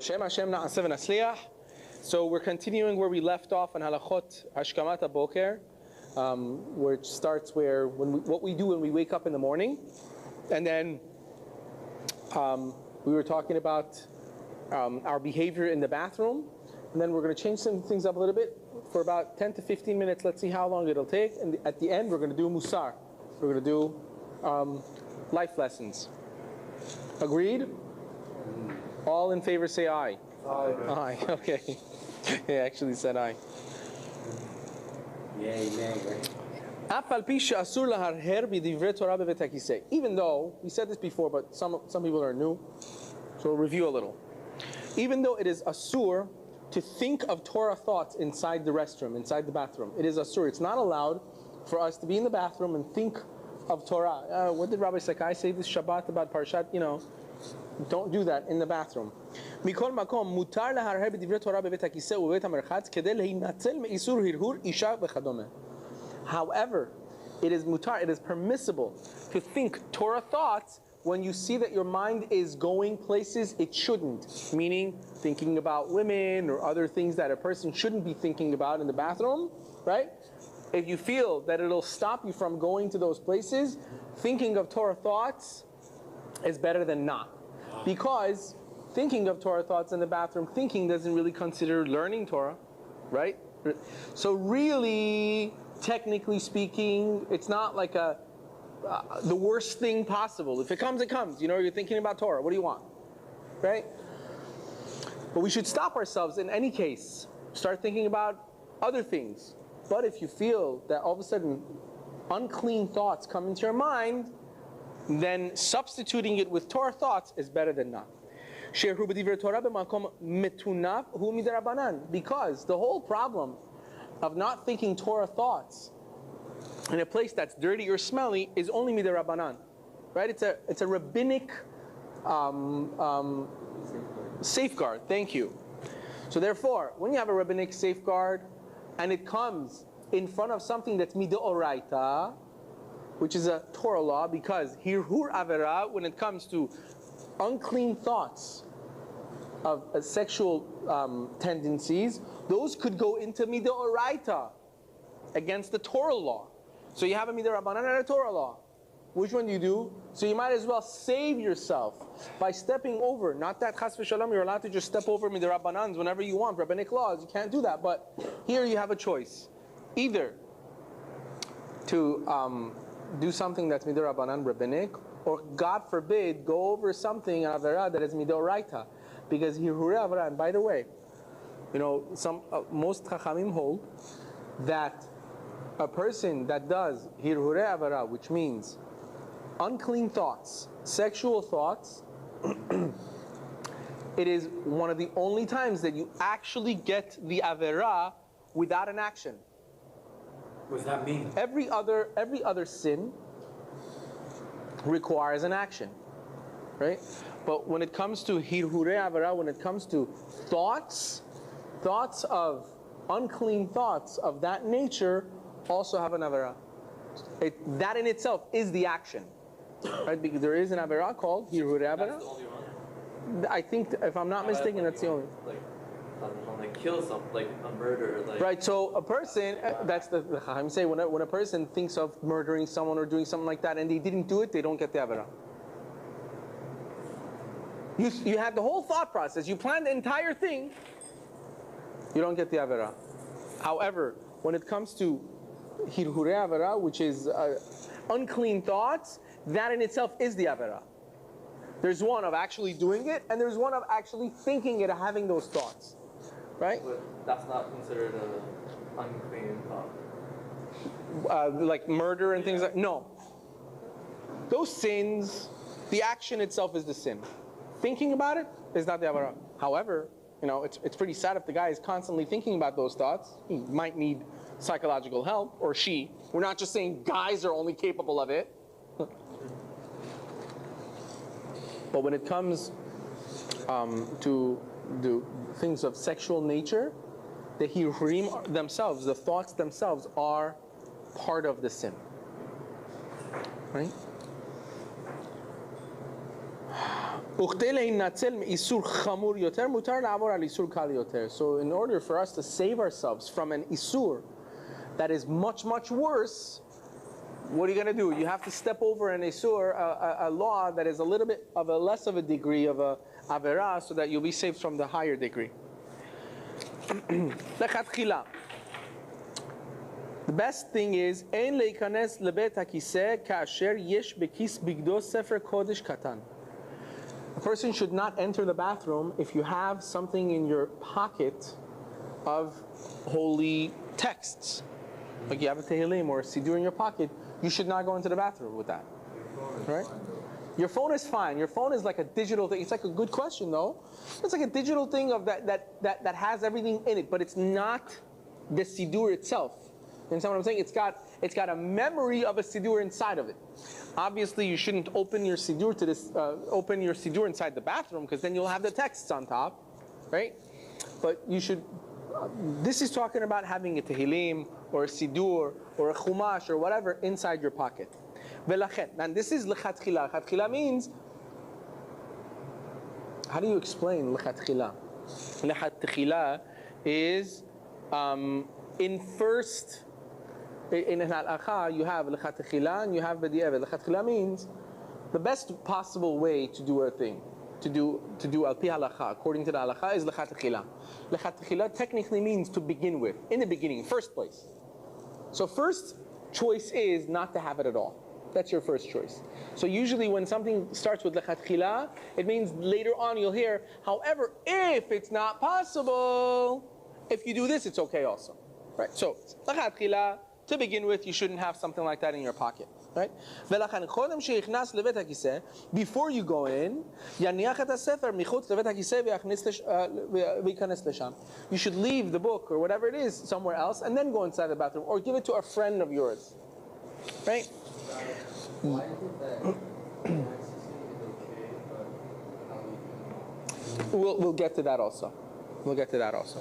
Shem Hashem na'aseh v'natzliach. So we're continuing where we left off on Halachot Hashkamat HaBoker, which starts what we do when we wake up in the morning, and then we were talking about our behavior in the bathroom, and then we're going to change some things up a little bit for about 10 to 15 minutes. Let's see how long it'll take, and at the end we're going to do Musar. We're going to do life lessons. Agreed? All in favor say aye. Aye. Aye, okay. He actually said aye. Even though, we said this before, but some people are new, so we'll review a little. Even though it is asur to think of Torah thoughts inside the restroom, inside the bathroom, it is asur. It's not allowed for us to be in the bathroom and think of Torah. What did Rabbi Sakai say this Shabbat about Parshat? Don't do that in the bathroom. However, it is mutar, it is permissible to think Torah thoughts when you see that your mind is going places it shouldn't, meaning thinking about women or other things that a person shouldn't be thinking about in the bathroom, right? If you feel that it'll stop you from going to those places, thinking of Torah thoughts is better than not. Because thinking of Torah thoughts in the bathroom, thinking doesn't really consider learning Torah, right? So really, technically speaking, it's not like the worst thing possible. If it comes, it comes. You're thinking about Torah. What do you want? Right? But we should stop ourselves in any case. Start thinking about other things. But if you feel that all of a sudden unclean thoughts come into your mind, then substituting it with Torah thoughts is better than not. Because the whole problem of not thinking Torah thoughts in a place that's dirty or smelly is only midirabanan, right? It's a rabbinic safeguard. Thank you. So therefore, when you have a rabbinic safeguard and it comes in front of something that's midoraita, which is a Torah law, because hirhur avera, when it comes to unclean thoughts of sexual tendencies, those could go into midoraita, against the Torah law. So you have a midirabanan and a Torah law. Which one do you do? So you might as well save yourself by stepping over. Not that chas v'shalom, you're allowed to just step over midirabanans whenever you want. Rabbinic laws, you can't do that. But here you have a choice. Either to do something that's midirabanan rabbinic, or God forbid, go over something avera that is midoraita, because hirhure avera. And by the way, most chachamim hold that a person that does hirhure avera, which means unclean thoughts, sexual thoughts, it is one of the only times that you actually get the avera without an action. What does that mean? Every other sin requires an action, right? But when it comes to hirhure avera, when it comes to thoughts of unclean thoughts of that nature, also have an avera. That in itself is the action, right? Because there is an avera called hirhure avera. That's the only one? I think, if I'm not mistaken, that's the only. Like kill something, like a murder, like. Right. So a person, that's the Chachamim say, when a person thinks of murdering someone or doing something like that, and they didn't do it, they don't get the avera. You had the whole thought process. You planned the entire thing. You don't get the avera. However, when it comes to hirhure avera, which is unclean thoughts, that in itself is the avera. There's one of actually doing it, and there's one of actually thinking it, having those thoughts. Right? But that's not considered an unclean thought. Like murder and things like no. Those sins, the action itself is the sin. Thinking about it is not the avera. However, it's pretty sad if the guy is constantly thinking about those thoughts. He might need psychological help, or she. We're not just saying guys are only capable of it. But when it comes to do things of sexual nature, the hirhurim themselves, the thoughts themselves, are part of the sin. Right? So in order for us to save ourselves from an isur that is much, much worse, what are you going to do? You have to step over an isur, a law that is a little bit of a less of a degree of a avera, so that you'll be saved from the higher degree. The best thing is ein leikanes lebet hakiseh kasher yesh bekis bigdo sefer kodesh katan. A person should not enter the bathroom if you have something in your pocket of holy texts. Like you have a Tehillim or a Siddur in your pocket, you should not go into the bathroom with that. Right? Your phone is fine. Your phone is like a digital thing. It's like a good question though. It's like a digital thing of that has everything in it, but it's not the Siddur itself. You understand what I'm saying? It's got a memory of a Siddur inside of it. Obviously, you shouldn't open your Siddur to this. Open your Siddur inside the bathroom, because then you'll have the texts on top, right? But you should. This is talking about having a Tehillim or a Siddur or a Chumash or whatever inside your pocket. Velachet. And this is lechatchila. Lechatchila means. How do you explain lechatchila? Lechatchila is in first. In halacha, you have lechatchila and you have b'di'evet. Lechatchila means the best possible way to do a thing, to do al pi halacha, according to the halacha, is lechatchila. Lechatchila technically means to begin with, in the beginning, first place. So first choice is not to have it at all. That's your first choice. So usually when something starts with lechatchila, it means later on you'll hear, however, if it's not possible, if you do this, it's okay also. Right? So lechatchila. To begin with, you shouldn't have something like that in your pocket, right? Before you go in, you should leave the book or whatever it is somewhere else and then go inside the bathroom, or give it to a friend of yours, right? Why is it that We'll get to that also. We'll get to that also.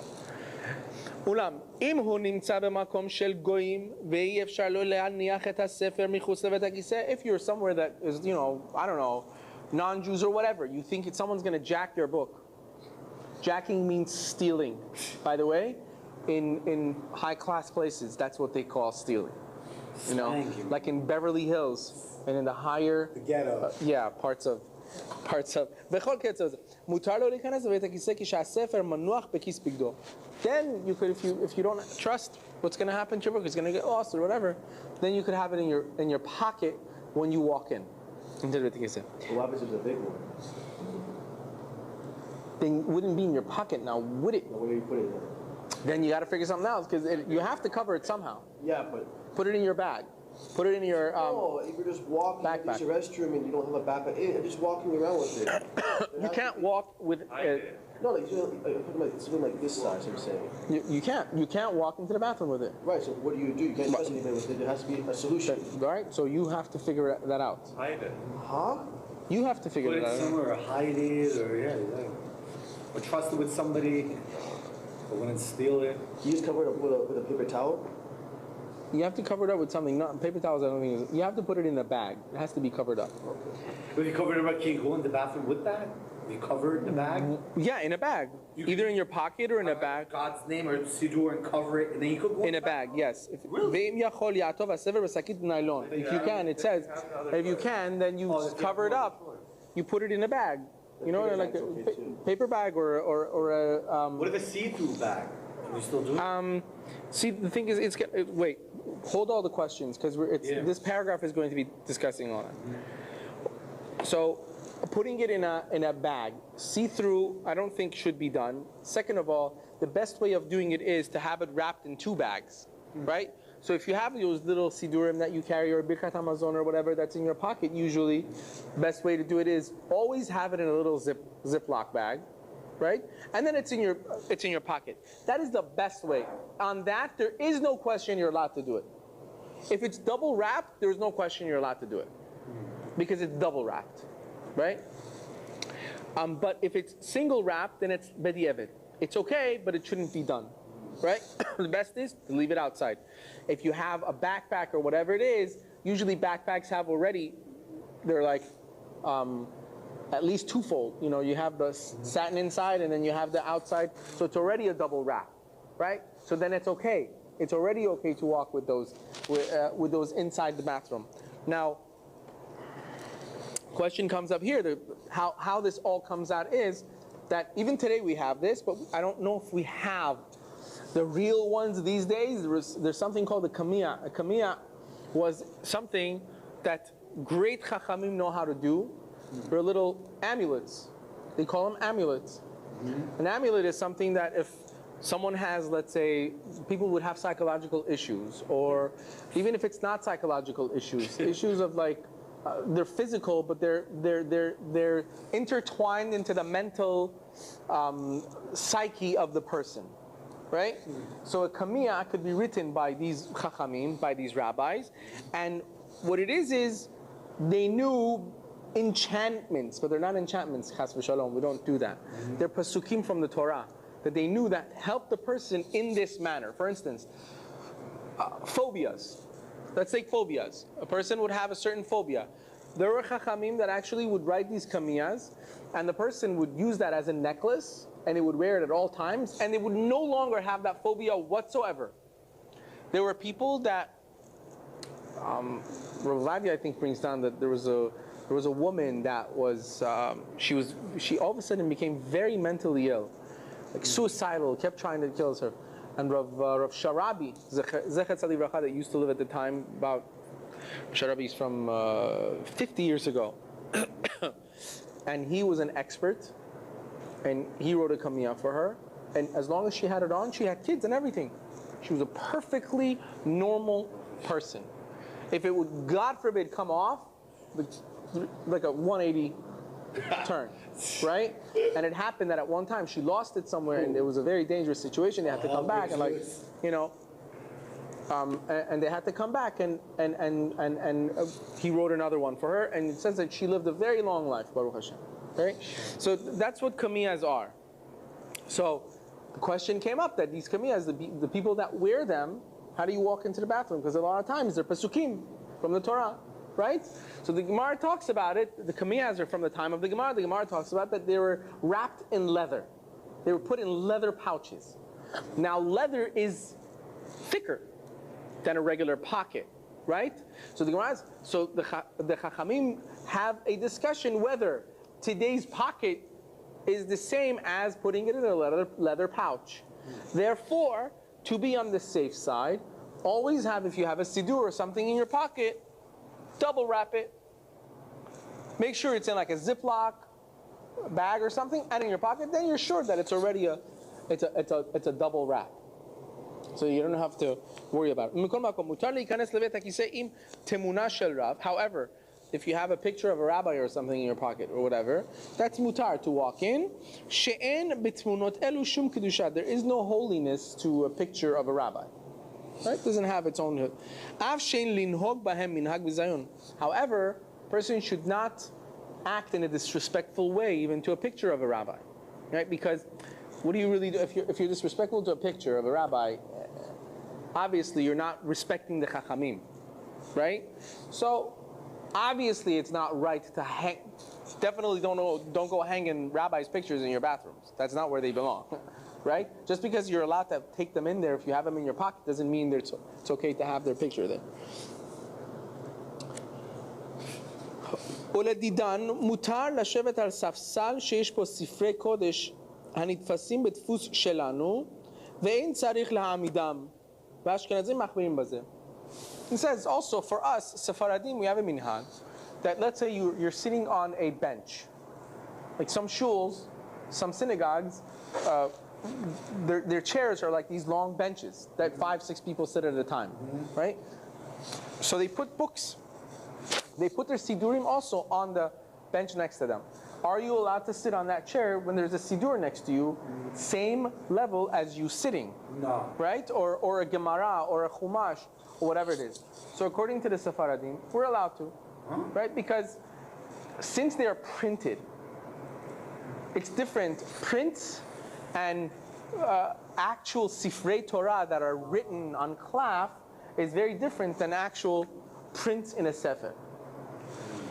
אולם, אם הוא נמצא במקום של גויים ואי אפשר לו להניח את הספר מחוץ לבית הכיסא, if you're somewhere that is, I don't know, non-Jews or whatever, you think someone's going to jack your book. Jacking means stealing. By the way, in high-class places, that's what they call stealing. Like in Beverly Hills and in the higher, the ghetto. parts of. בכל קצר זה. מותר לו להיכנס לבית הכיסא כשהספר מנוח בכיס בגדו. Then you could, if you don't trust what's going to happen to your book, it's going to get lost or whatever, then you could have it in your pocket when you walk in. Into the beit hakiseh. What happens if it's a big one? Then it wouldn't be in your pocket now, would it? Where do you put it then? Then you got to figure something else, because you have to cover it somehow. Yeah, but... Put it in your bag. Put it in your if you're just walking backpack. to the restroom and you don't have a backpack, just walking around with it. You can't walk with... No, like something like this size, I'm saying. You can't walk into the bathroom with it. Right, so what do? You can't touch anything with it. There has to be a solution. Right, so you have to figure that out. Hide it. Huh? You have to figure Put it it out. somewhere, or hide it, or trust it with somebody, or when it's steal it. You just cover it up with a paper towel? You have to cover it up with something. Not paper towels, I don't think. You have to put it in a bag. It has to be covered up. If you cover it up, can you go in the bathroom with that? You cover it in the bag? Yeah, in a bag. Either in your pocket or in a bag. God's name or Siddur and cover it, and then you could go in a bag, yes. If you can, it says, if you can, then you cover it up. You put it in a bag. Like a paper bag or a... What if a see-through bag? Can you still do it? See, the thing is, wait, hold all the questions, because this paragraph is going to be discussing all that. So, putting it in a bag, see-through, I don't think should be done. Second of all, the best way of doing it is to have it wrapped in 2 bags, right? So if you have those little sidurim that you carry, or birkat hamazon or whatever that's in your pocket, usually, best way to do it is always have it in a little Ziploc bag, right? And then it's in your pocket. That is the best way. On that, there is no question you're allowed to do it. If it's double wrapped, there's no question you're allowed to do it, because it's double wrapped, right? But if it's single wrapped, then it's b'di'evet. It's okay, but it shouldn't be done, right? The best is to leave it outside. If you have a backpack or whatever it is, usually backpacks have already, they're like at least twofold. You know, you have the satin inside and then you have the outside. So it's already a double wrap, right? So then it's okay. It's already okay to walk with those inside the bathroom. Now, question comes up here, how this all comes out is that even today we have this, but I don't know if we have the real ones these days. There's something called a kamiyah. A kamiyah was something that great chachamim know how to do. They're little amulets. They call them amulets. An amulet is something that if someone has, let's say, people would have psychological issues, or even if it's not psychological issues, issues of like, they're physical, but they're intertwined into the mental psyche of the person, right? So a kamiyah could be written by these chachamim, by these rabbis, and what it is they knew enchantments, but they're not enchantments, chas v'shalom, we don't do that. They're pasukim from the Torah, that they knew that helped the person in this manner. For instance, phobias. Let's take phobias. A person would have a certain phobia. There were chachamim that actually would write these kamiyas, and the person would use that as a necklace, and they would wear it at all times, and they would no longer have that phobia whatsoever. There were people that, Rav Vadia, I think, brings down that there was a woman that was, she all of a sudden became very mentally ill, like suicidal, kept trying to kill herself. And Rav Sharabi, Zechat Tzadi Bracha, that used to live at the time, about Sharabi's from 50 years ago, and he was an expert, and he wrote a kamiyah for her, and as long as she had it on, she had kids and everything. She was a perfectly normal person. If it would, God forbid, come off, like a 180 turn, right? And it happened that at one time she lost it somewhere, and it was a very dangerous situation. They had to come back, and like, you know, and they had to come back, and he wrote another one for her, and it says that she lived a very long life, Baruch Hashem. Right? So that's what kamiyahs are. So the question came up that these kamiyahs, the people that wear them, how do you walk into the bathroom? Because a lot of times they're pasukim from the Torah, right? So the Gemara talks about it. The kamiyahs are from the time of the Gemara. The Gemara talks about that they were wrapped in leather. They were put in leather pouches. Now leather is thicker than a regular pocket, right? So the Gemara, so the Chachamim have a discussion whether today's pocket is the same as putting it in a leather pouch. Therefore, to be on the safe side, always have, if you have a siddur or something in your pocket, double wrap it. Make sure it's in like a Ziploc bag or something, and in your pocket. Then you're sure that it's already it's a double wrap. So you don't have to worry about it. However, if you have a picture of a rabbi or something in your pocket or whatever, that's mutar to walk in. There is no holiness to a picture of a rabbi. Right? It doesn't have its own. However, a person should not act in a disrespectful way even to a picture of a rabbi. Right? Because what do you really do if you're disrespectful to a picture of a rabbi? Obviously, you're not respecting the chachamim. Right? So obviously, it's not right to hang. Definitely don't go hanging rabbis' pictures in your bathrooms. That's not where they belong, right? Just because you're allowed to take them in there, if you have them in your pocket, doesn't mean it's okay to have their picture there. ולדידן מותר לשבת על ספסל שיש פה ספרי קודש הנתפסים בדפוס שלנו ואין צריך להעמידם. והאשכנזים מחמירים בזה. It says also for us, Sephardim, we have a minhag that let's say you're sitting on a bench. Like some shuls, some synagogues, their chairs are like these long benches that 5-6 people sit at a time, right? So they put books. They put their sidurim also on the bench next to them. Are you allowed to sit on that chair when there's a sidur next to you, same level as you sitting? No. Right? Or a Gemara or a Chumash or whatever it is. So according to the Sephardim, we're allowed to, right? Because since they are printed, it's different. Prints and actual Sifrei Torah that are written on cloth is very different than actual prints in a Sefer.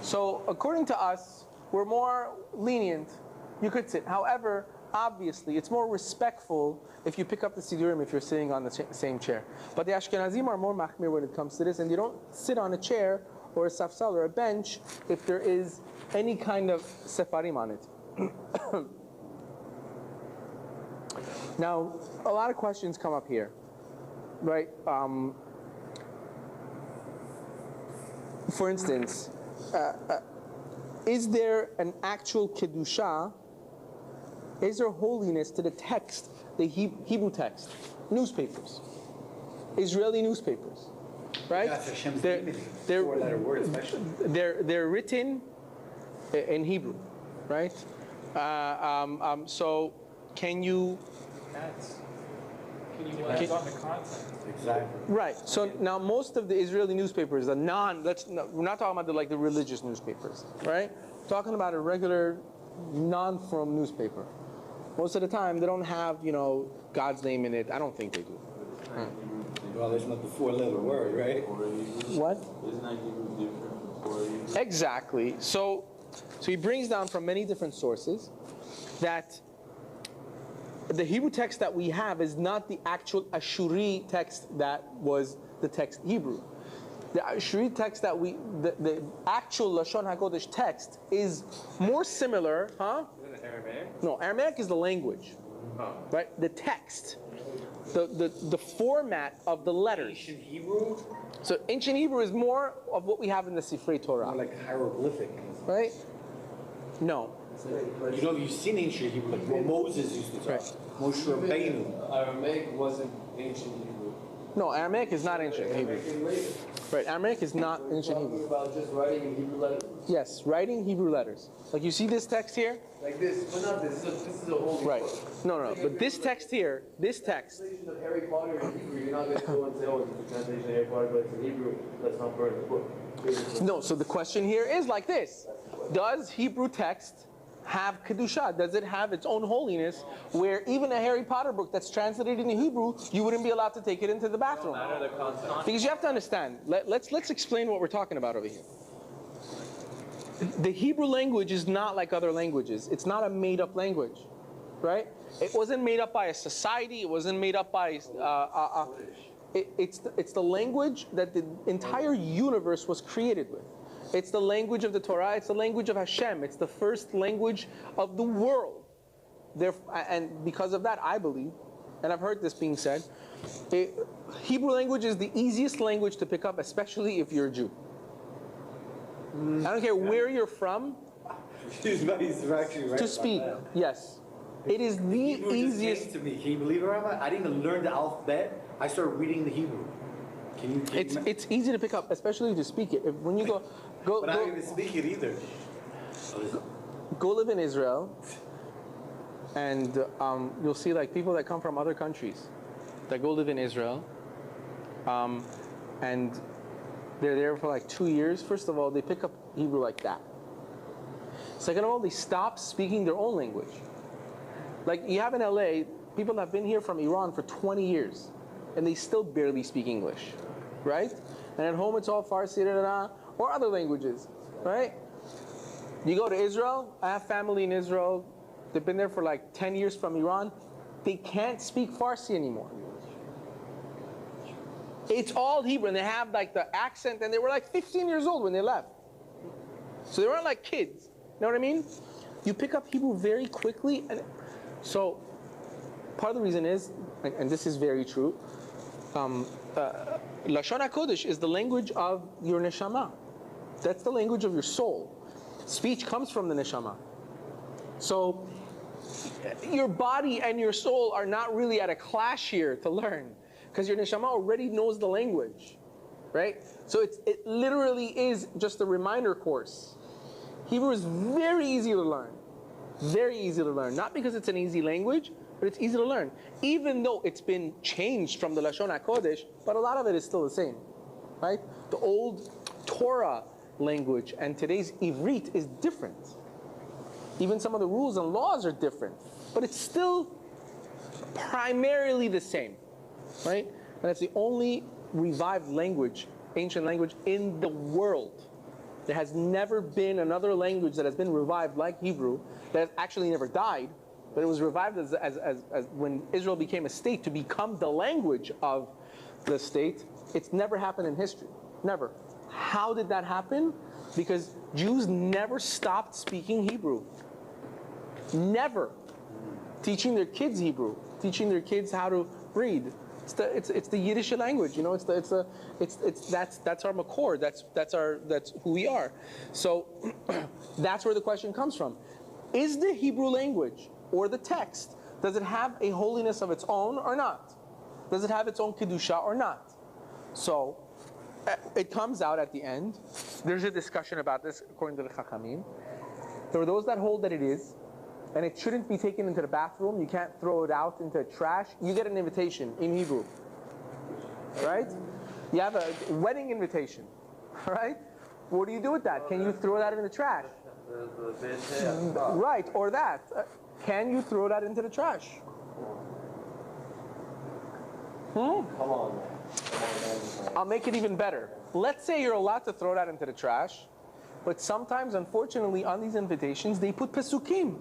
So according to us, we're more lenient. You could sit. However, obviously, it's more respectful if you pick up the Sidurim if you're sitting on the same chair. But the Ashkenazim are more machmir when it comes to this, and you don't sit on a chair or a safsal or a bench if there is any kind of sefarim on it. Now, a lot of questions come up here, right? For instance, is there an actual kedusha? Is there holiness to the text, the Hebrew text, newspapers, Israeli newspapers, right? That's Hashem's They're- name. they're- Four-letter word, especially. They're written in Hebrew, right? So can you? Depends on the content. Exactly. Right. So now most of the Israeli newspapers, we're not talking about the religious newspapers, right? Talking about a regular non-from newspaper. Most of the time they don't have, God's name in it. I don't think they do. Well, there's not the four-letter word, right? What? Isn't that Hebrew different from Torah? Exactly. So he brings down from many different sources that the Hebrew text that we have is not the actual Ashuri text that was the text Hebrew. The Ashuri text that the actual Lashon HaKodesh text is more similar, huh? Isn't it Aramaic? No, Aramaic is the language, right? The text, the format of the letters. Ancient Hebrew, So ancient Hebrew is more of what we have in the Sifrei Torah, more like hieroglyphic. right? No. You've seen ancient Hebrew, like what Moses used to talk. Right. Moshe Rabbeinu. Aramaic wasn't ancient Hebrew. No, Aramaic is not ancient Hebrew. Right, Aramaic is not ancient Hebrew. About just writing in Hebrew letters? Yes, writing Hebrew letters. Like you see this text here? Like this, but not this. This is a whole Right. No. But this text here, this text, translation of Harry Potter in Hebrew. You're not going to go and say, oh, it's a translation of Harry Potter, but it's in Hebrew. Let's not burn the book. no, so the question here is like this. Does Hebrew text have Kedusha? Does it have its own holiness where even a Harry Potter book that's translated in Hebrew, you wouldn't be allowed to take it into the bathroom? Matter the content. Because you have to understand, let's explain what we're talking about over here. The Hebrew language is not like other languages. It's not a made-up language, right? It wasn't made up by a society. It wasn't made up by... It's the language that the entire universe was created with. It's the language of the Torah. It's the language of Hashem. It's the first language of the world. And because of that, I believe, and I've heard this being said, Hebrew language is the easiest language to pick up, especially if you're a Jew. I don't care where you're from, He's actually right to about speak. that. Yes. It is the Hebrew just easiest. came to me. Can you believe it, Rabbi? I didn't even learn the alphabet. I started reading the Hebrew. Can you? It's easy to pick up, especially to speak it. When you go But I don't even speak it either. go live in Israel, and you'll see like people that come from other countries that go live in Israel, and they're there for like 2 years. First of all, they pick up Hebrew like that. Second of all, they stop speaking their own language. Like you have in LA, people that have been here from Iran for 20 years, and they still barely speak English, right? And at home it's all Farsi, or other languages, right? You go to Israel, I have family in Israel, they've been there for like 10 years from Iran, they can't speak Farsi anymore. It's all Hebrew, and they have like the accent, and they were like 15 years old when they left. So they weren't like kids, you know what I mean? You pick up Hebrew very quickly, and so part of the reason is, and this is very true, Lashon HaKodesh is the language of your neshama. That's the language of your soul. Speech comes from the neshama. So your body and your soul are not really at a clash here to learn, because your neshama already knows the language, right? So it literally is just a reminder course. Hebrew is very easy to learn. Very easy to learn. Not because it's an easy language, but it's easy to learn. Even though it's been changed from the Lashon HaKodesh, but a lot of it is still the same, right? The old Torah language and today's Ivrit is different. Even some of the rules and laws are different, but it's still primarily the same, right? And it's the only revived language, ancient language in the world. There has never been another language that has been revived like Hebrew that has actually never died, but it was revived as when Israel became a state to become the language of the state. It's never happened in history. Never. How did that happen? Because Jews never stopped speaking Hebrew. Never. Teaching their kids Hebrew, teaching their kids how to read. It's the Yiddish language, you know. That's our makor. That's who we are. So that's where the question comes from. Is the Hebrew language or the text, does it have a holiness of its own or not? Does it have its own kedusha or not? So it comes out at the end. There's a discussion about this according to the Chachamim. There are those that hold that it is, and it shouldn't be taken into the bathroom. You can't throw it out into trash. You get an invitation in Hebrew, right? You have a wedding invitation, right? What do you do with that? Can you throw that in the trash? Right, or that. Can you throw that into the trash? Come on, man. I'll make it even better. Let's say you're allowed to throw that into the trash, but sometimes, unfortunately, on these invitations, they put pesukim,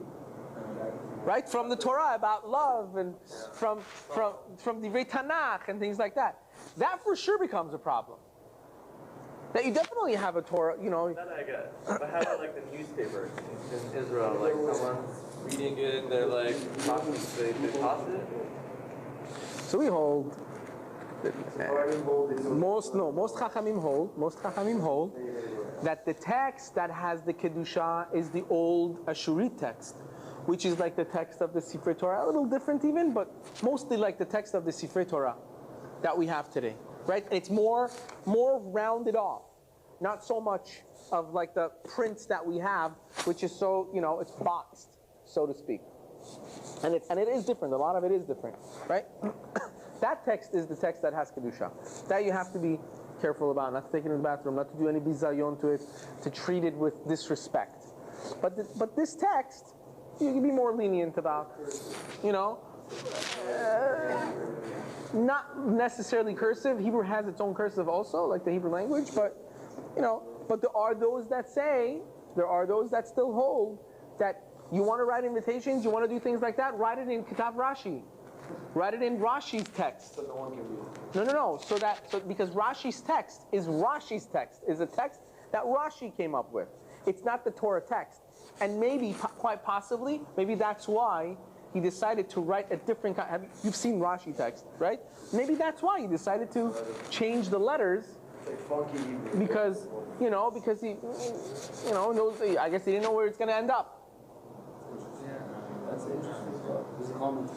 right, from the Torah about love and from Divrei Tanakh and things like that. That for sure becomes a problem. That you definitely have a Torah, you know. That I get. But how about like the newspaper in Israel? Like someone's reading it, they're like talking, they toss it. So we hold. Most Chachamim hold that the text that has the kedusha is the old Ashurit text, which is like the text of the Sifrei Torah, a little different even, but mostly like the text of the Sifrei Torah that we have today, right? And it's more rounded off, not so much of like the prints that we have, which is so, you know, it's boxed, so to speak. And it is different. A lot of it is different, right? That text is the text that has kedusha. That you have to be careful about, not to take it in the bathroom, not to do any bizayon to it, to treat it with disrespect. But this text, you can be more lenient about, you know, not necessarily cursive. Hebrew has its own cursive also, like the Hebrew language, but, you know, but there are those that still hold that you want to write invitations, you want to do things like that, write it in Kitab Rashi. Write it in Rashi's text. So no one can read it. No. So because Rashi's text is a text that Rashi came up with. It's not the Torah text. And maybe, quite possibly, maybe that's why he decided to write a different kind. You've seen Rashi text, right? Maybe that's why he decided to change the letters. Like funky Hebrew. Because he, knows, I guess he didn't know where it's going to end up. That's interesting stuff. There's a comment.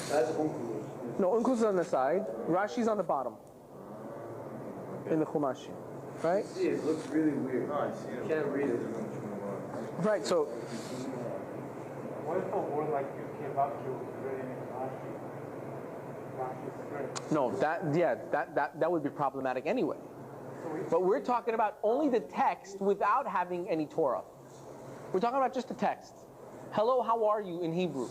That's Uncle. No, Unku's on the side. Rashi's on the bottom. In the Chumashi. Right? See, it looks really weird. You can't read it. Right, so What if a word like you came up to written in Rashi's script? no, that would be problematic anyway. But we're talking about only the text without having any Torah. We're talking about just the text. Hello, how are you in Hebrew?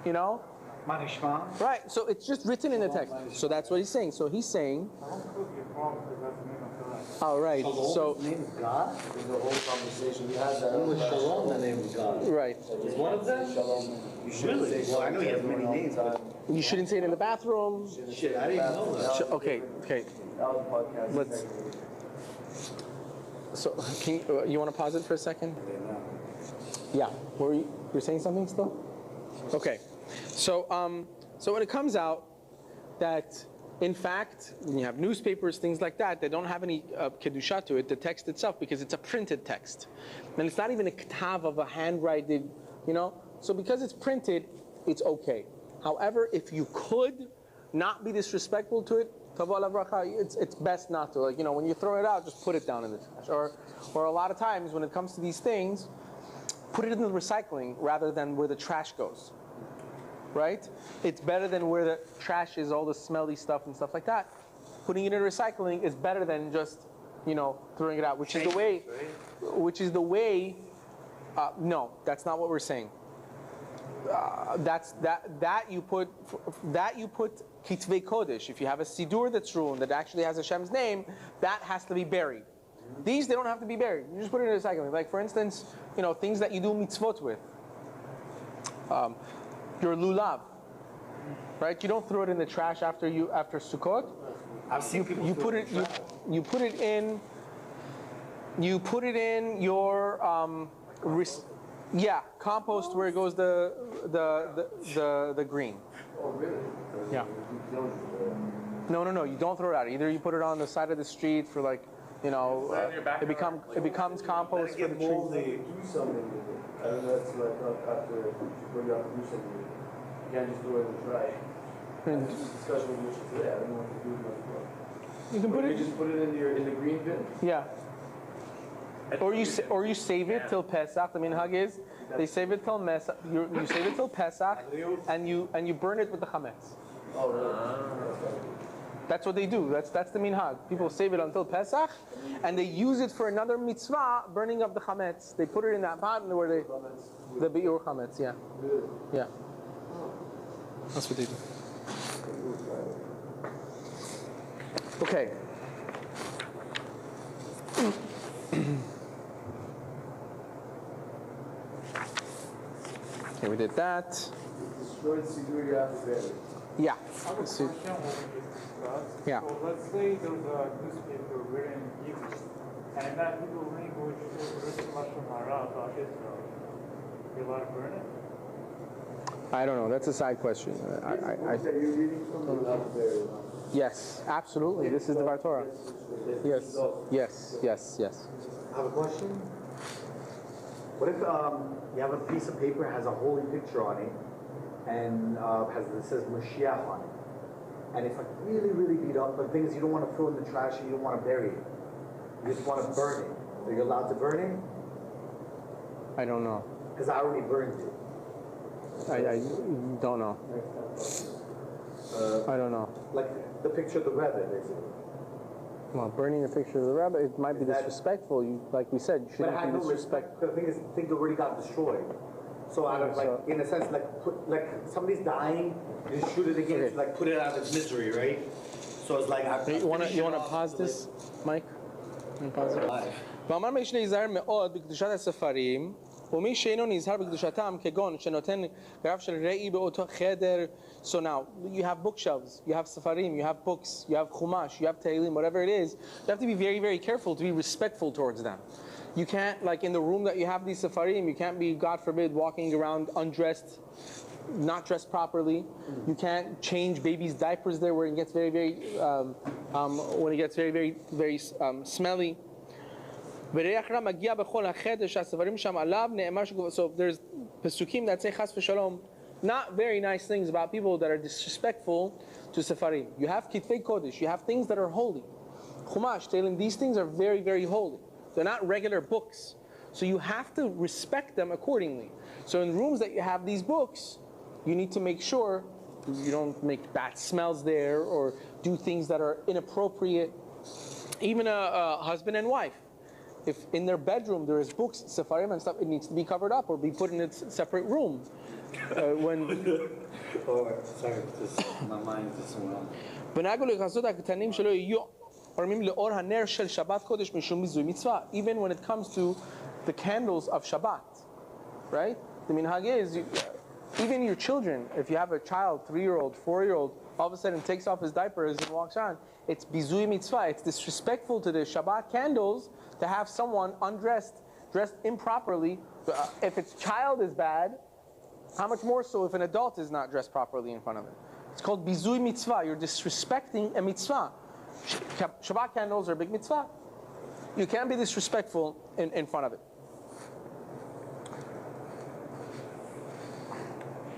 You know? Manishma. Right, so it's just written in the text. So that's what he's saying. So he's saying, Shalom could be wrong because that's the name of God. all right, so, the name of God? There's a whole conversation we had that. Was Shalom the name of God? right. Is one of them? Shalom. You shouldn't Really? say Well, I know he has Shalom many all the names, time. You shouldn't say it in the bathroom. Shit, I didn't even know that. Okay. That was a podcast. Let's- So, you want to pause it for a second? Yeah. You're saying something still? Okay. So when it comes out that, in fact, when you have newspapers, things like that, they don't have any kedusha to it, the text itself, because it's a printed text. And it's not even a ktav of a handwriting, you know? So because it's printed, it's okay. However, if you could not be disrespectful to it, it's best not to. Like, you know, when you throw it out, just put it down in the trash. Or a lot of times when it comes to these things, put it in the recycling rather than where the trash goes. Right? It's better than where the trash is, all the smelly stuff and stuff like that. Putting it in recycling is better than just, you know, throwing it out, which is the way. No, that's not what we're saying. That you put kitvei kodesh. If you have a sidur that's ruined that actually has Hashem's name, that has to be buried. These, they don't have to be buried. You just put it in a recycling. Like for instance, things that you do mitzvot with. Your lulav, right? You don't throw it in the trash after Sukkot. I've seen people You put it in your compost where it goes the green. Oh, really? Yeah. You don't do that. No. You don't throw it out. Either you put it on the side of the street for in your backyard, it becomes compost for the trees. Do something with it. I don't know, that's like after you have to do something with it. You can't just throw it in the trash. I had this discussion with Misha today. I don't know what to do with my stuff. You can put You it. just put it in the green bin. Yeah. Or you save it till Pesach. The minhag is they save it till you save it till Pesach, and you burn it with the chametz. Oh, really? That's what they do. That's the minhag. People save it until Pesach, and they use it for another mitzvah, burning up the chametz. They put it in that pot where the biur chametz. Yeah. Yeah. That's what they do. Okay. Okay, we did that. Destroyed Sidur Yafet. Yeah. I have a Let's see. question when we discuss. Yeah. So let's say there's a newspaper written in Yiddish, and that Hebrew language is written Lashon Hara about Israel. Are you allowed to burn it? I don't know. That's a side question. That you're reading from the Yafet. Yes, absolutely. This is the Bar Torah. Yes. Yes. I have a question. What if you have a piece of paper has a holy picture on it, and it says Mashiach on it, and it's like really, really beat up. But the thing is, you don't want to throw it in the trash, and you don't want to bury it. You just want to burn it. Are you allowed to burn it? I don't know. Because I already burned it. I don't know. I don't know. Like the picture of the Rebbe, basically. Well, burning a picture of the rabbi, it might be Is that- disrespectful. Like we said, you But I shouldn't had be no disrespectful. respect. The thing is, things already got destroyed. So out of So- in a sense, like somebody's dying, you just shoot it again, Okay. like put it out of its misery, right? So it's like You want to pause this, Mike? You wanna pause it? ואמר מי שנזהר מאוד בקדושת הספרים, ומי שאינו נזהר בקדושתם, כגון שנותן גרף של ראי באותו חדר. So now, you have bookshelves, you have safarim, you have books, you have chumash, you have tehillim, whatever it is, you have to be very, very careful to be respectful towards them. You can't, like in the room that you have these safarim, you can't be, God forbid, walking around undressed, not dressed properly. You can't change baby's diapers there where it gets very, very, when it gets very, very, very smelly. So there's pesukim that say chas v'shalom, not very nice things about people that are disrespectful to sefarim. You have kitvei kodesh, you have things that are holy. Chumash, Tehillim, these things are very, very holy. They're not regular books. So you have to respect them accordingly. So in rooms that you have these books, you need to make sure you don't make bad smells there or do things that are inappropriate. Even a husband and wife, if in their bedroom there is books, sefarim and stuff, it needs to be covered up or be put in its separate room. Oh, sorry, just my mind is somewhere else. Even when it comes to the candles of Shabbat, right? The minhag is, even your children, if you have a child, 3-year-old, 4-year-old, all of a sudden takes off his diapers and walks on, it's bizui mitzvah. It's disrespectful to the Shabbat candles to have someone undressed, dressed improperly. If its child is bad, how much more so if an adult is not dressed properly in front of it? It's called bizui mitzvah. You're disrespecting a mitzvah. Shabbat candles are a big mitzvah. You can't be disrespectful in front of it.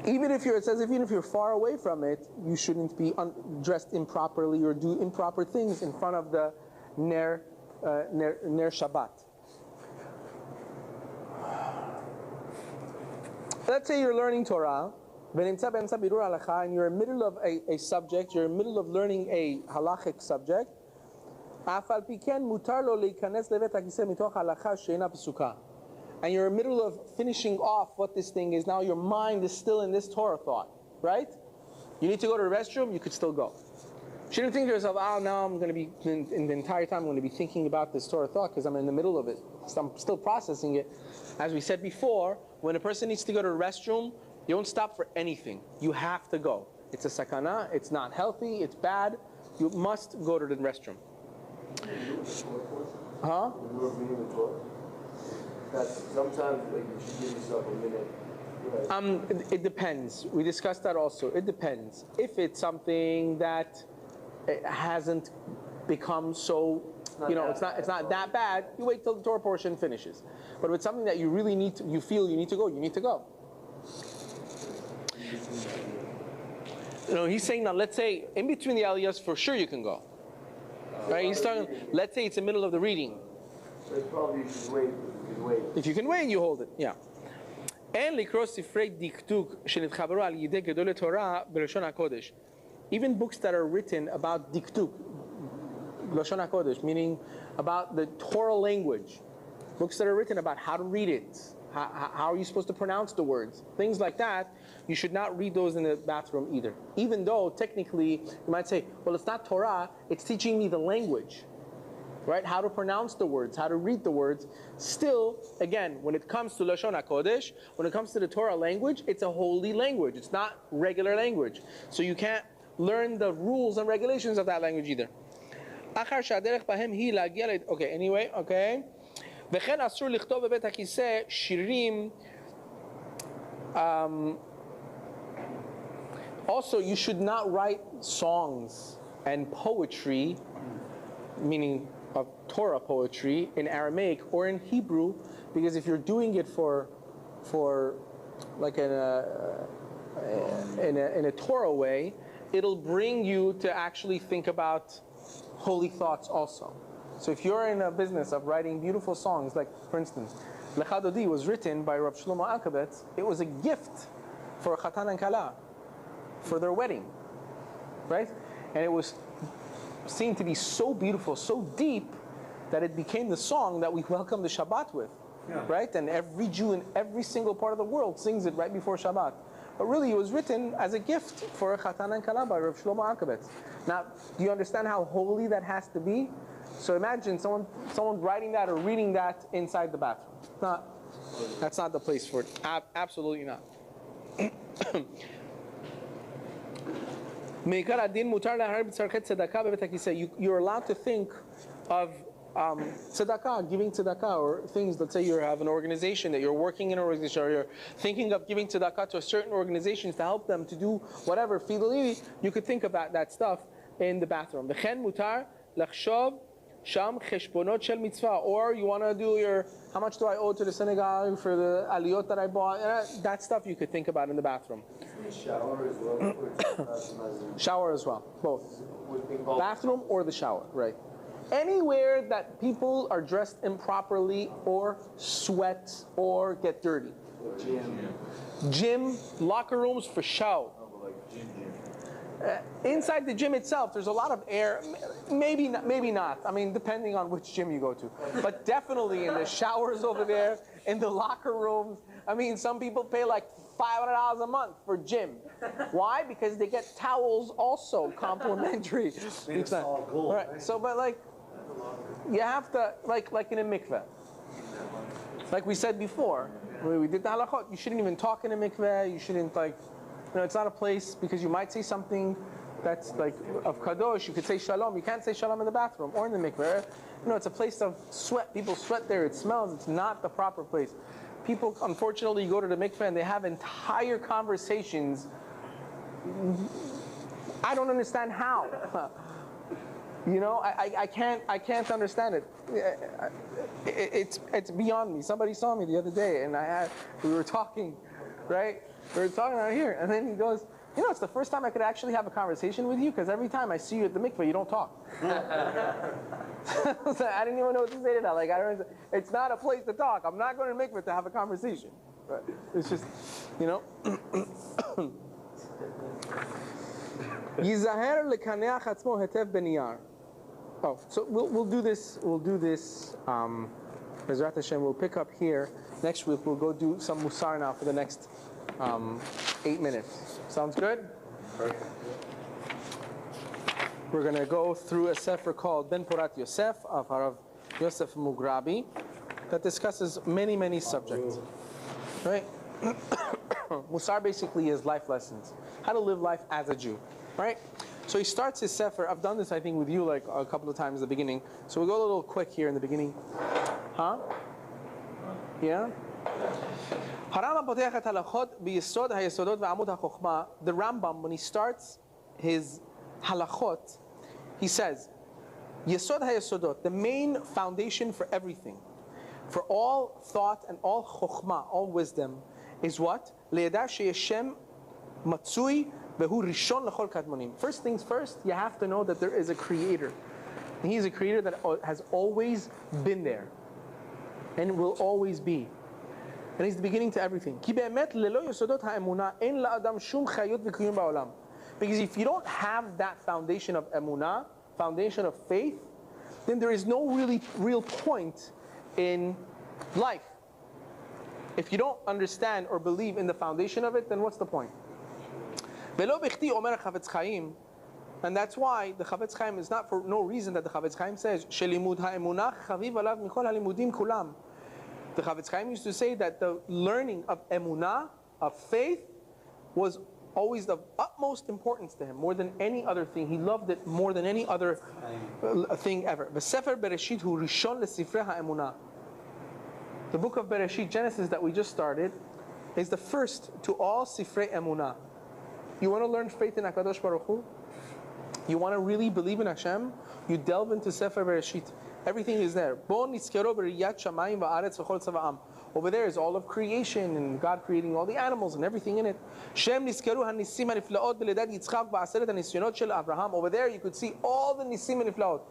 It says even if you're far away from it, you shouldn't be dressed improperly or do improper things in front of the Ner Shabbat. Let's say you're learning Torah, and you're in the middle of a subject, you're in the middle of learning a halachic subject, and you're in the middle of finishing off what this thing is. Now your mind is still in this Torah thought, right? You need to go to the restroom, you could still go. You shouldn't think to yourself, oh, now I'm going to be, in the entire time I'm going to be thinking about this Torah thought because I'm in the middle of it. So I'm still processing it. As we said before, when a person needs to go to the restroom, you don't stop for anything. You have to go. It's a sakana, it's not healthy, it's bad. You must go to the restroom. Huh? When you're reading the Torah, that's sometimes like you should give yourself a minute. It depends. We discussed that also. It depends. If it's something that it hasn't become so, it's not that bad, you wait till the Torah portion finishes. But if it's something that you really need to, you feel you need to go, you need to go. He's saying now, let's say, in between the aliyahs, for sure you can go. Right? He's talking, let's say it's the middle of the reading. But probably you should wait. If you can wait, you hold it. Yeah. אין לקרוא ספרי דקדוק שנתחברו על ידי גדולי תורה בלשון הקודש. Even books that are written about diktuk, Lashon HaKodesh, meaning about the Torah language. Books that are written about how to read it, how are you supposed to pronounce the words, things like that. You should not read those in the bathroom either. Even though technically you might say, well, it's not Torah, it's teaching me the language, right? How to pronounce the words, how to read the words. Still, again, when it comes to Lashon HaKodesh, when it comes to the Torah language, it's a holy language. It's not regular language. So you can't learn the rules and regulations of that language either. Okay, anyway, okay. וכן אסור לכתוב בבית הכיסא שירים. Also, you should not write songs and poetry, meaning of Torah poetry, in Aramaic or in Hebrew, because if you're doing it for like in a Torah way, it'll bring you to actually think about holy thoughts also. So if you're in a business of writing beautiful songs, like for instance, Lecha Dodi was written by Rav Shlomo Alkabetz. It was a gift for Chatan and Kala, for their wedding, right? And it was seen to be so beautiful, so deep, that it became the song that we welcome the Shabbat with, right? And every Jew in every single part of the world sings it right before Shabbat. But really, it was written as a gift for Chatan and Kala by Rav Shlomo Alkabetz. Now, do you understand how holy that has to be? So imagine someone writing that or reading that inside the bathroom. That's not the place for it. Absolutely not. You're allowed to think of tzedakah, giving tzedakah, or things. Let's say you have an organization that you're working in an organization, or you're thinking of giving tzedakah to a certain organizations to help them to do whatever. You could think about that stuff in the bathroom. V'chen mutar lachshov sham cheshbonot shel mitzvah, or you want to do your, how much do I owe to the synagogue for the aliyot that I bought? That stuff you could think about in the bathroom. Shower as well. Shower as well, both. Bathroom or the shower, right? Anywhere that people are dressed improperly or sweat or get dirty. Gym, locker rooms for show. Inside the gym itself, there's a lot of air. Maybe not. I mean, depending on which gym you go to. But definitely in the showers over there, in the locker rooms. I mean, some people pay like $500 a month for gym. Why? Because they get towels also complimentary. It's all gold, right? So, but like, you have to, like in a mikveh. Like we said before, when we did the halachot, you shouldn't even talk in a mikveh. You shouldn't it's not a place, because you might say something that's like of kadosh. You could say shalom. You can't say shalom in the bathroom or in the mikveh. It's a place of sweat. People sweat there. It smells. It's not the proper place. People, unfortunately, go to the mikveh and they have entire conversations. I don't understand how. I can't understand it. It's beyond me. Somebody saw me the other day, and we were talking, right? We were talking out here, and then he goes, it's the first time I could actually have a conversation with you, because every time I see you at the mikveh, you don't talk. So I didn't even know what to say to that. It's not a place to talk. I'm not going to mikveh to have a conversation. But it's just, Yizaher lekaneach atzmo hetev beniyar. Oh, so we'll do this. Bezrat Hashem, we'll pick up here next week. We'll go do some musar now for the next 8 minutes. Sounds good? Perfect. We're going to go through a sefer called Ben Porat Yosef of Harav Yosef Mugrabi that discusses many, many subjects. Right? Musar basically is life lessons. How to live life as a Jew. Right? So he starts his sefer. I've done this, I think, with you like a couple of times at the beginning. So we'll go a little quick here in the beginning. Huh? Yeah? The Rambam, when he starts his halachot, he says, Yesod HaYesodot, the main foundation for everything, for all thought and all chokhmah, all wisdom, is what? First things first, you have to know that there is a creator. And he's a creator that has always been there and will always be. And he's the beginning to everything. Because if you don't have that foundation of emunah, foundation of faith, then there is no real point in life. If you don't understand or believe in the foundation of it, then what's the point? And that's why the Chavetz Chaim is not for no reason that the Chavetz Chaim says, the Chavetz Chaim used to say that the learning of emunah, of faith, was always of utmost importance to him, more than any other thing. He loved it more than any other thing ever. The book of Bereshit, Genesis, that we just started, is the first to all Sifrei Emunah. You want to learn faith in HaKadosh Baruch Hu? You want to really believe in Hashem? You delve into Sefer Bereshit. Everything is there. Over there is all of creation and God creating all the animals and everything in it. Over there you could see all the nisim and niflaot,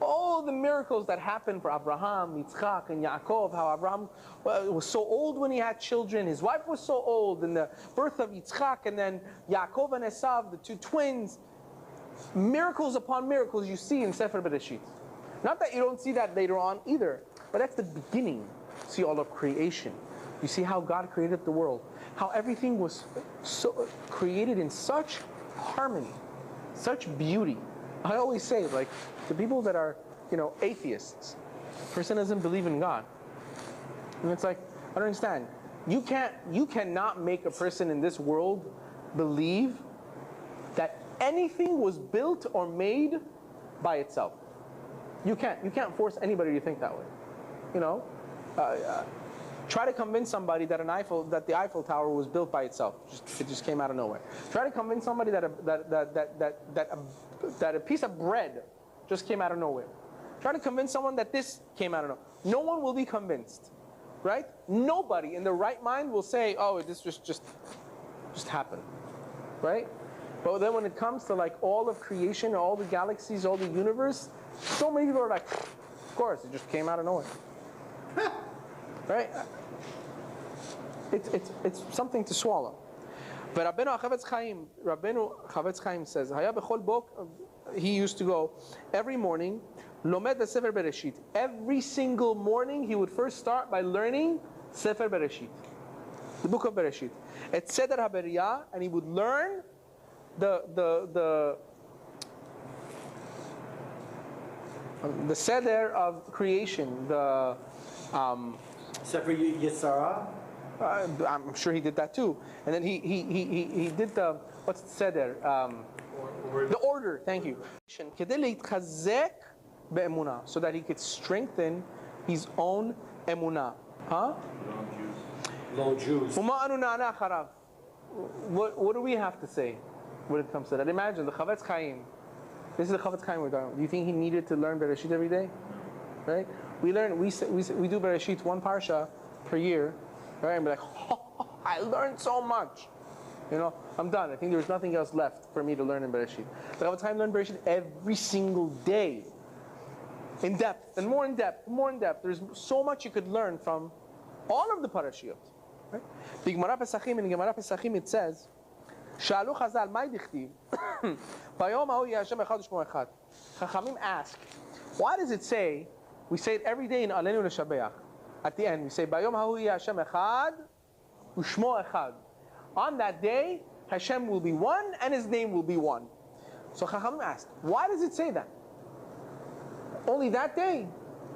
all the miracles that happened for Abraham, Yitzchak, and Yaakov. How Abraham was so old when he had children. His wife was so old, and the birth of Yitzchak, and then Yaakov and Esav, the two twins. Miracles upon miracles you see in Sefer Bereshit. Not that you don't see that later on either, but that's the beginning. You see all of creation. You see how God created the world. How everything was so created in such harmony, such beauty. I always say, like, the people that are, atheists, person doesn't believe in God. And it's like, I don't understand. You cannot make a person in this world believe that anything was built or made by itself. You can't force anybody to think that way. Try to convince somebody that the Eiffel Tower was built by itself. It just came out of nowhere. Try to convince somebody that a piece of bread just came out of nowhere. Try to convince someone that this came out of nowhere. No one will be convinced, right? Nobody in their right mind will say, "Oh, this just happened," right? But then when it comes to like all of creation, all the galaxies, all the universe, so many people are like, "Of course, it just came out of nowhere." Right? It's something to swallow. But Rabbeinu Chavetz Chaim says, he used to go every morning, Lomed the Sefer Bereshit. Every single morning he would first start by learning Sefer Bereshit, the book of Bereshit. Et Seder HaBeriyah, and he would learn the Seder of creation, the Sefer Yetzirah? I'm sure he did that too. And then he did the, what's the Seder? The order, thank you. So that he could strengthen his own emunah. Huh? Low Jews. What do we have to say when it comes to that? Imagine the Chavetz Chaim. This is the Chavetz Chaim we're talking about. Do you think he needed to learn Bereshit every day? Right? We do Bereshit one parsha per year, right? And be like, oh, I learned so much. I'm done. I think there's nothing else left for me to learn in Bereshit. The Chavetz Chaim learned Bereshit every single day, in depth, and more in depth, more in depth. There's so much you could learn from all of the parashiyot. Right? In Gemara Pesachim it says, Shalu Chazal, my dichtiv, Bayom ha'hu yeh Hashem echad u'shmo echad. Chachamim ask, why does it say, we say it every day in Alenu L'Shabeach, at the end, we say, Bayom ha'hu yeh Hashem echad u'shmo echad. On that day, Hashem will be one and His name will be one. So Chachamim asked, why does it say that? Only that day?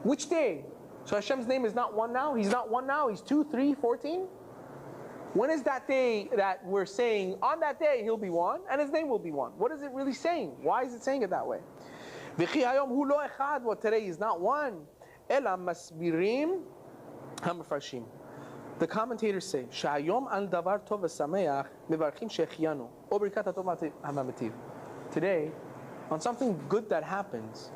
Which day? So Hashem's name is not one now? He's not one now? He's 2, 3, 14? When is that day that we're saying, on that day he'll be one, and his name will be one? What is it really saying? Why is it saying it that way? V'chi hayom hu lo echad, what today is not one. Ela masbirim hamfarshim. The commentators say, Shayom al davar tov v'sameach mevarchim shechianu o birkat hatov hamametiv. Today, on something good that happens,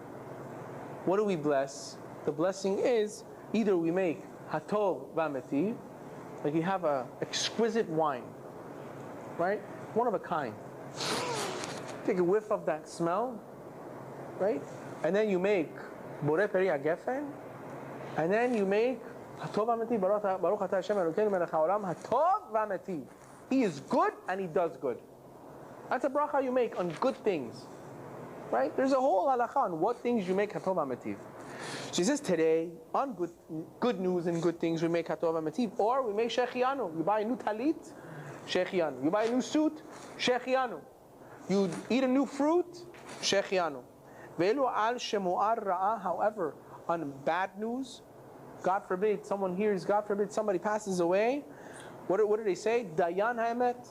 what do we bless? The blessing is either we make hatov v'hametiv, like you have a exquisite wine, right? One of a kind. Take a whiff of that smell, right? And then you make borei peri hagefen, and then you make hatov v'hametiv, baruch atah Hashem Elokeinu melech haolam, hatov v'hametiv. He is good and he does good. That's a bracha you make on good things, right? There's a whole halacha on what things you make hatov v'hametiv. She says today, on good news and good things, we make hatov v'hametiv, or we make shechianu. You buy a new talit, shechianu. You buy a new suit, shechianu. You eat a new fruit, shechianu. Ve'elu al shemu'ar ra'ah. However, on bad news, God forbid, someone hears, God forbid, somebody passes away, what do they say? Dayan ha'emet.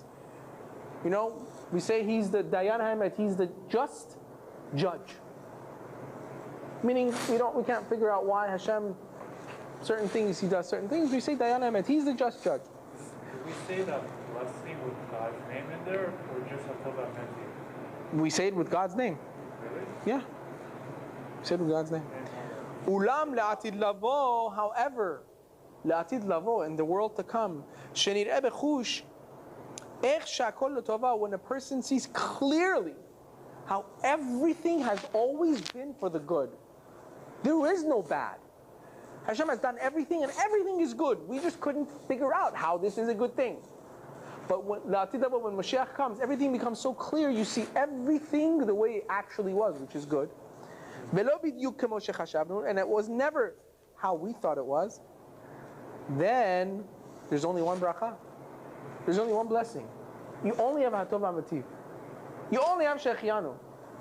You know, we say he's the Dayan ha'emet, he's the just judge. Meaning we can't figure out why Hashem, certain things, he does certain things. We say Dayan ha'emet, he's the just judge. Do we say that blessing with God's name in there, or just hatov v'hametiv? We say it with God's name. Really? Yeah. We say it with God's name. Ulam le'atid lavo, however, le'atid lavo, in the world to come, shenir'eh bechush, ech shakol l'tova, when a person sees clearly how everything has always been for the good. There is no bad. Hashem has done everything and everything is good. We just couldn't figure out how this is a good thing. But when Mashiach comes, everything becomes so clear, you see everything the way it actually was, which is good. And it was never how we thought it was. Then there's only one bracha. There's only one blessing. You only have hatov v'hametiv. You only have shechianu.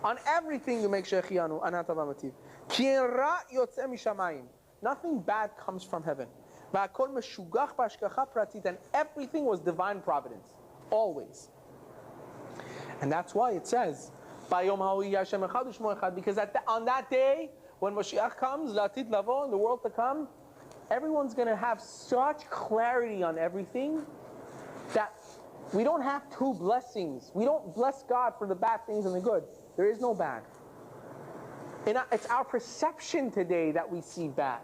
On everything you make shechianu and hatov v'hametiv. Ki en ra yotzeh mishamayim. Nothing bad comes from heaven. V'hakol meshugach b'hashgacha pratit. And everything was divine providence. Always. And that's why it says, Bayom ha'hu Hashem echad u'shmo echad, because on that day, when Mashiach comes, Latid Lavo, in the world to come, everyone's going to have such clarity on everything that we don't have two blessings. We don't bless God for the bad things and the good. There is no bad. It's our perception today that we see bad.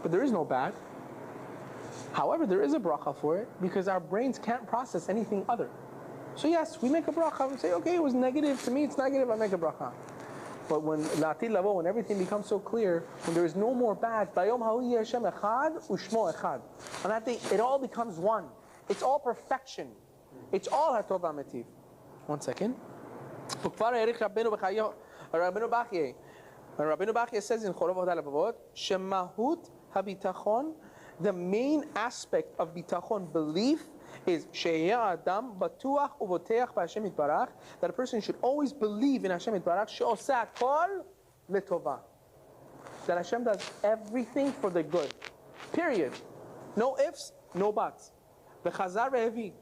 But there is no bad. However, there is a bracha for it, because our brains can't process anything other. So yes, we make a bracha. We say, okay, it was negative. To me, it's negative. I make a bracha. But when La'atid Lavo, when everything becomes so clear, when there is no more bad, Bayom ha'hu Hashem echad u'shmo echad. On that day, it all becomes one. It's all perfection. It's all hatov v'hametiv. One second. Rabbeinu Bachye says in Chorovot HaLevavot, Shemahut habitachon, the main aspect of bitachon, belief, is Adam batuach uvoteach b'Hashem Yitbarach, that a person should always believe in Hashem Yitbarach, she'oseh hakol l'tova, that Hashem does everything for the good. Period. No ifs, no buts. V'chazar ve'hevi,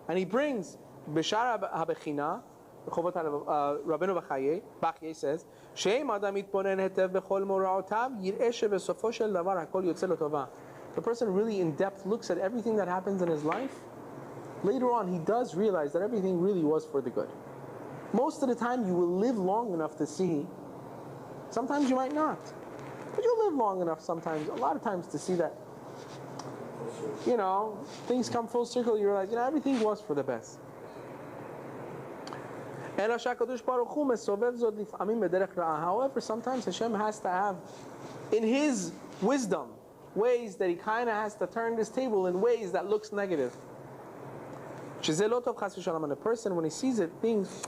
and he brings b'shar habechina. Rabbeinu Bachye says, She'im Adam yitbonen hetev b'chol mora'otav yir'eh shebesofo shel davar hakol yotzeh l'tova. The person really in depth looks at everything that happens in his life. Later on, he does realize that everything really was for the good. Most of the time, you will live long enough to see. Sometimes you might not. But you'll live long enough sometimes, a lot of times, to see that, things come full circle. You realize, everything was for the best. However, sometimes Hashem has to have, in His wisdom, ways that He kind of has to turn this table in ways that looks negative. And a person, when he sees it, thinks,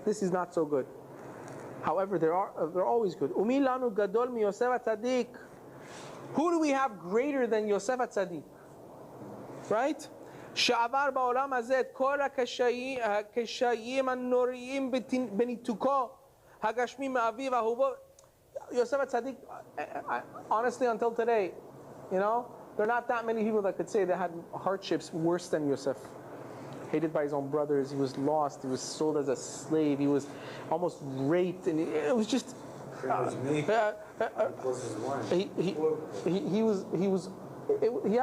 this is not so good. However, they're always good. Who do we have greater than Yosef HaTzadik? Right? שעבר בעולם הזה את כל הקשיים הנוראים בניתוקו הגשמי מאביו אהובו. Yosef HaTzadik, honestly, until today, you know, there are not that many people that could say they had hardships worse than Yosef. Hated by his own brothers, he was lost, he was sold as a slave, he was almost raped, and it was just. He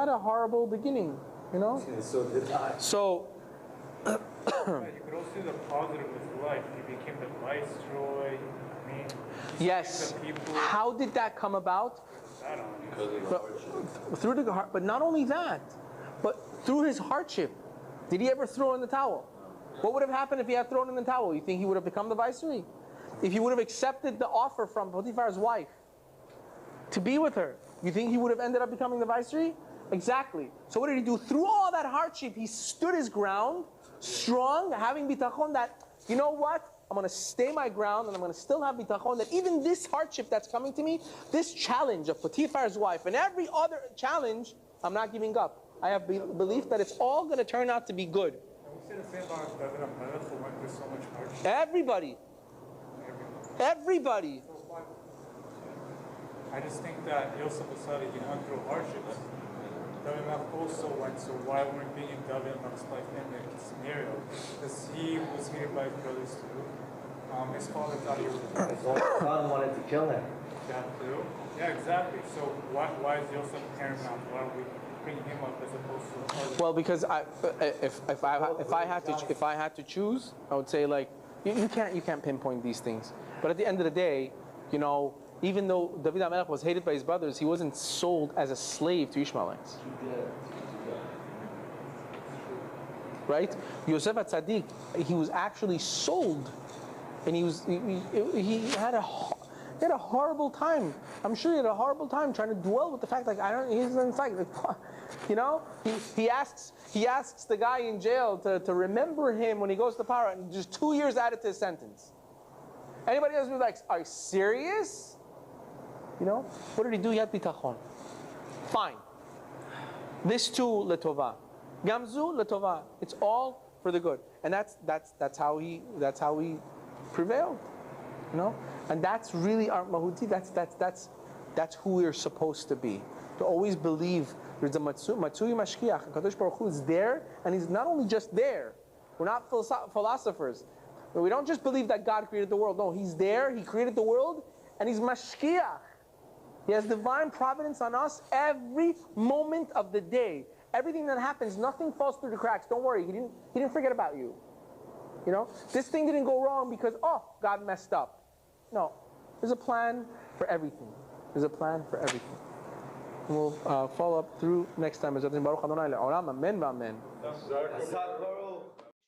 had a horrible beginning, you know. So did I. So. You could also see the positive of his life. He became the viceroy. I mean, Yes. How did that come about? Through the heart, but not only that, but through his hardship. Did he ever throw in the towel? What would have happened if he had thrown in the towel? You think he would have become the viceroy? If he would have accepted the offer from Potiphar's wife to be with her, you think he would have ended up becoming the viceroy? Exactly. So what did he do? Through all that hardship, he stood his ground, strong, having bitachon that, you know what? I'm going to stay my ground and I'm going to still have bitachon that even this hardship that's coming to me, this challenge of Potiphar's wife and every other challenge, I'm not giving up. I have belief that it's all going to turn out to be good. We say the same about David and Melech who went through so much hardship. Everybody. I just think that Yosef decided he went through hardships. David Melech also went, so why weren't being in David Melech's life in the scenario? Because he was hated by his brothers too. His father thought he was His own son wanted to kill him. that too. Yeah, exactly. So why is Yosef paramount? Why are we bringing him up as opposed to others? Well, because if I had to choose, I would say like you can't pinpoint these things. But at the end of the day, you know, even though David HaMelech was hated by his brothers, he wasn't sold as a slave to Ishmaelites. Right? Yosef HaTzadik, he was actually sold, and he had a horrible time. I'm sure he had a horrible time trying to dwell with the fact like he's in fact like, you know, he asks the guy in jail to remember him when he goes to Paro, and just 2 years added to his sentence. Anybody else would be like, are you serious? You know, what did he do? He had bitachon. Fine. This too letova. Gamzu letova. It's all for the good, and that's how he prevailed. You know, and that's really our mahuti. That's who we're supposed to be. To always believe there's a matsui mashkiach. Kadosh Baruch Hu is there, and he's not only just there. We're not philosophers. We don't just believe that God created the world. No, he's there. He created the world, and he's mashkiach. He has divine providence on us every moment of the day. Everything that happens, nothing falls through the cracks. Don't worry, he didn't forget about you. You know, this thing didn't go wrong because God messed up. No, there's a plan for everything. There's a plan for everything. And we'll follow up through next time. Baruch Adonai le'olam. Amen v'amen.